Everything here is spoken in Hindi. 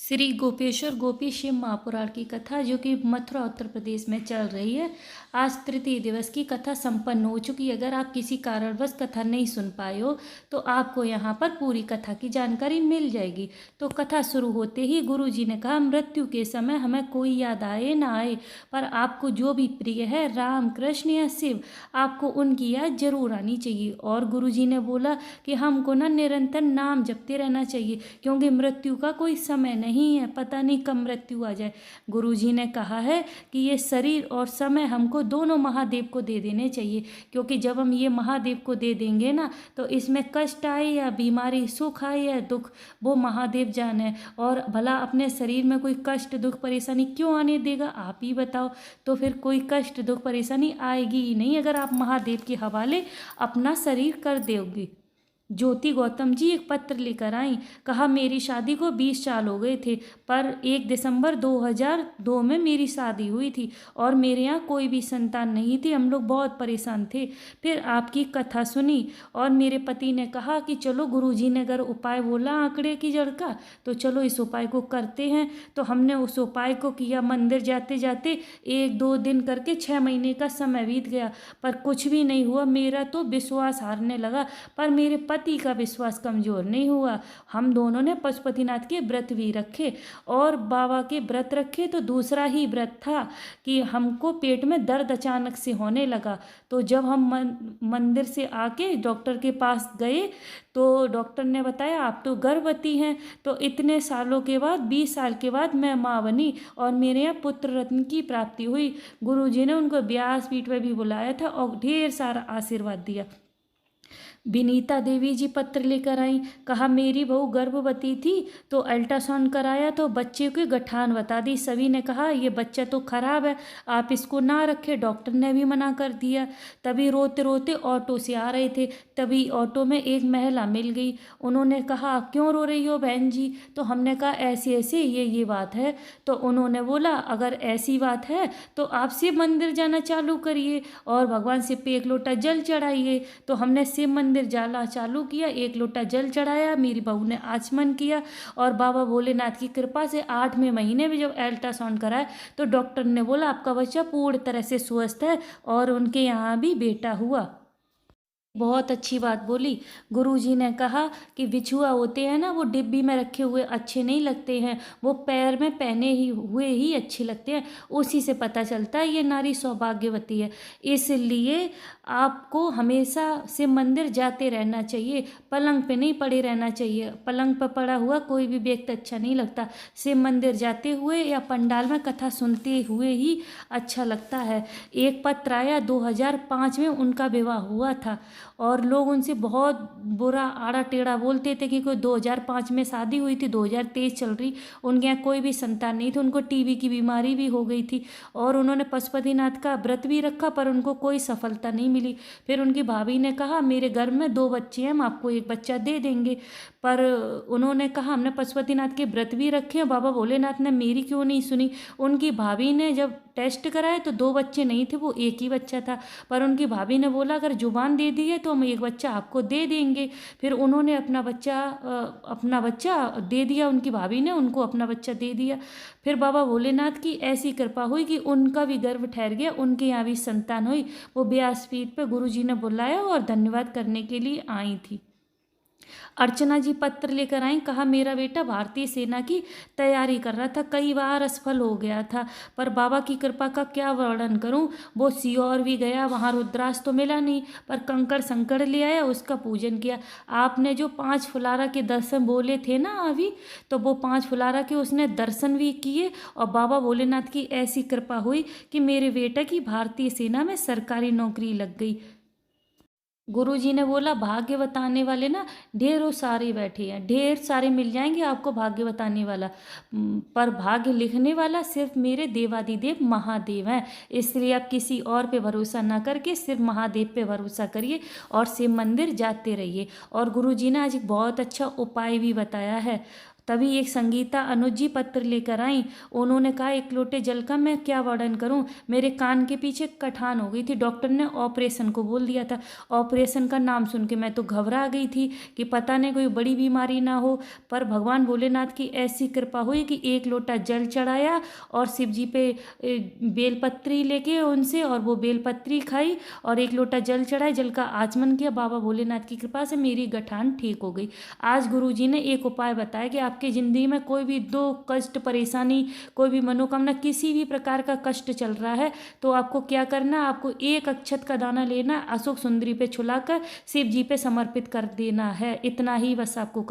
श्री गोपेश्वर गोपी शिव महापुराण की कथा जो कि मथुरा उत्तर प्रदेश में चल रही है। आज तृतीय दिवस की कथा संपन्न हो चुकी है। अगर आप किसी कारणवश कथा नहीं सुन पाए हो तो आपको यहाँ पर पूरी कथा की जानकारी मिल जाएगी। तो कथा शुरू होते ही गुरु जी ने कहा, मृत्यु के समय हमें कोई याद आए ना आए, पर आपको जो भी प्रिय है, राम, कृष्ण या शिव, आपको उनकी याद जरूर आनी चाहिए। और गुरु जी ने बोला कि हमको ना निरंतर नाम जपते रहना चाहिए, क्योंकि मृत्यु का कोई समय नहीं है, पता नहीं कब मृत्यु आ जाए। गुरुजी ने कहा है कि ये शरीर और समय हमको दोनों महादेव को दे देने चाहिए, क्योंकि जब हम ये महादेव को दे देंगे ना तो इसमें कष्ट आए या बीमारी, सुख आए या दुख, वो महादेव जाने। और भला अपने शरीर में कोई कष्ट, दुख, परेशानी क्यों आने देगा, आप ही बताओ। तो फिर कोई कष्ट, दुख, परेशानी आएगी ही नहीं अगर आप महादेव के हवाले अपना शरीर कर दोगे। ज्योति गौतम जी एक पत्र लेकर आई। कहा, मेरी शादी को 20 साल हो गए थे, पर 1 दिसंबर 2002 में मेरी शादी हुई थी और मेरे यहाँ कोई भी संतान नहीं थी। हम लोग बहुत परेशान थे। फिर आपकी कथा सुनी और मेरे पति ने कहा कि चलो, गुरुजी ने अगर उपाय बोला आंकड़े की जड़ का, तो चलो इस उपाय को करते हैं। तो हमने उस उपाय को किया। मंदिर जाते जाते 1-2 दिन करके 6 महीने का समय बीत गया, पर कुछ भी नहीं हुआ। मेरा तो विश्वास हारने लगा, पर मेरे पति का विश्वास कमजोर नहीं हुआ। हम दोनों ने पशुपतिनाथ के व्रत भी रखे और बाबा के व्रत रखे। तो दूसरा ही व्रत था कि हमको पेट में दर्द अचानक से होने लगा। तो जब हम मंदिर से आके डॉक्टर के पास गए तो डॉक्टर ने बताया, आप तो गर्भवती हैं। तो इतने सालों के बाद, 20 साल के बाद मैं माँ बनी और मेरे यहाँ पुत्र रत्न की प्राप्ति हुई। गुरुजी ने उनको व्यासपीठ पर भी बुलाया था और ढेर सारा आशीर्वाद दिया। विनीता देवी जी पत्र लेकर आई। कहा, मेरी बहू गर्भवती थी तो अल्ट्रासाउंड कराया तो बच्चे की गठान बता दी। सभी ने कहा ये बच्चा तो खराब है, आप इसको ना रखें। डॉक्टर ने भी मना कर दिया। तभी रोते रोते ऑटो से आ रहे थे, तभी ऑटो में एक महिला मिल गई। उन्होंने कहा, आप क्यों रो रही हो बहन जी? तो हमने कहा, ऐसी ऐसी ये बात है। तो उन्होंने बोला, अगर ऐसी बात है तो आप शिव मंदिर जाना चालू करिए और भगवान शिव पे 1 लोटा जल चढ़ाइए। तो हमने शिव मंदिर जाना चालू किया, 1 लोटा जल चढ़ाया, मेरी बहू ने आचमन किया और बाबा भोलेनाथ की कृपा से 8वें महीने में जब अल्ट्रासाउंड कराया तो डॉक्टर ने बोला, आपका बच्चा पूर्ण तरह से स्वस्थ है और उनके यहाँ भी बेटा हुआ। बहुत अच्छी बात बोली। गुरुजी ने कहा कि बिछुआ होते हैं ना, वो डिब्बी में रखे हुए अच्छे नहीं लगते हैं, वो पैर में पहने ही हुए ही अच्छे लगते हैं। उसी से पता चलता है ये नारी सौभाग्यवती है। इसलिए आपको हमेशा शिव मंदिर जाते रहना चाहिए, पलंग पे नहीं पड़े रहना चाहिए। पलंग पर पड़ा हुआ कोई भी व्यक्ति अच्छा नहीं लगता। शिव मंदिर जाते हुए या पंडाल में कथा सुनते हुए ही अच्छा लगता है। एक पत्र आया, 2005 में उनका विवाह हुआ था और लोग उनसे बहुत बुरा आड़ा टेढ़ा बोलते थे कि कोई 2005 में शादी हुई थी, 2023 चल रही, उनके यहाँ कोई भी संतान नहीं थी। उनको टीबी की बीमारी भी हो गई थी और उन्होंने पशुपतिनाथ का व्रत भी रखा, पर उनको कोई सफलता नहीं मिली। फिर उनकी भाभी ने कहा, मेरे घर में 2 बच्चे हैं, हम आपको 1 बच्चा दे देंगे। पर उन्होंने कहा, हमने पशुपतिनाथ के व्रत भी रखे हैं, बाबा भोलेनाथ ने मेरी क्यों नहीं सुनी। उनकी भाभी ने जब टेस्ट कराए तो 2 बच्चे नहीं थे, वो 1 ही बच्चा था। पर उनकी भाभी ने बोला, अगर जुबान दे दी है तो हम 1 बच्चा आपको दे देंगे। फिर उन्होंने अपना बच्चा दे दिया, उनकी भाभी ने उनको अपना बच्चा दे दिया। फिर बाबा भोलेनाथ की ऐसी कृपा हुई कि उनका भी गर्भ ठहर गया, उनके यहाँ भी संतान हुई। वो व्यासपीठ पर गुरुजी ने बुलाया और धन्यवाद करने के लिए आई थी। अर्चना जी पत्र लेकर आई। कहा, मेरा बेटा भारतीय सेना की तैयारी कर रहा था, कई बार असफल हो गया था, पर बाबा की कृपा का क्या वर्णन करूं। वो सीहोर भी गया, वहां रुद्राक्ष तो मिला नहीं, पर कंकड़ संकड़ ले आया, उसका पूजन किया। आपने जो 5 फुलारा के दर्शन बोले थे ना अभी, तो वो 5 फुलारा के उसने दर्शन भी किए और बाबा भोलेनाथ की ऐसी कृपा हुई कि मेरे बेटा की भारतीय सेना में सरकारी नौकरी लग गई। गुरुजी ने बोला, भाग्य बताने वाले ना ढेरों सारे बैठे हैं, ढेर सारे मिल जाएंगे आपको भाग्य बताने वाला, पर भाग्य लिखने वाला सिर्फ मेरे देवादिदेव महादेव हैं। इसलिए आप किसी और पे भरोसा ना करके सिर्फ महादेव पे भरोसा करिए और शिव मंदिर जाते रहिए। और गुरुजी ने आज एक बहुत अच्छा उपाय भी बताया है। तभी एक संगीता अनुज जी पत्र लेकर आई। उन्होंने कहा, एक लोटे जल का मैं क्या वर्णन करूं, मेरे कान के पीछे कठान हो गई थी। डॉक्टर ने ऑपरेशन को बोल दिया था। ऑपरेशन का नाम सुन के मैं तो घबरा गई थी कि पता नहीं कोई बड़ी बीमारी ना हो। पर भगवान भोलेनाथ की ऐसी कृपा हुई कि एक लोटा जल चढ़ाया और शिव जी पे बेलपत्री लेके उनसे, और वो बेलपत्री खाई और एक लोटा जल चढ़ाई, जल का आचमन किया। बाबा भोलेनाथ की कृपा से मेरी गठान ठीक हो गई। आज गुरु जी ने एक उपाय बताया कि आपकी ज़िंदगी में कोई भी दुख कष्ट परेशानी, कोई भी मनोकामना, किसी भी प्रकार का कष्ट चल रहा है तो आपको क्या करना है, आपको एक अक्षत का दाना लेना, अशोक सुंदरी पे छुलाकर शिव जी पे समर्पित कर देना है। इतना ही बस आपको कर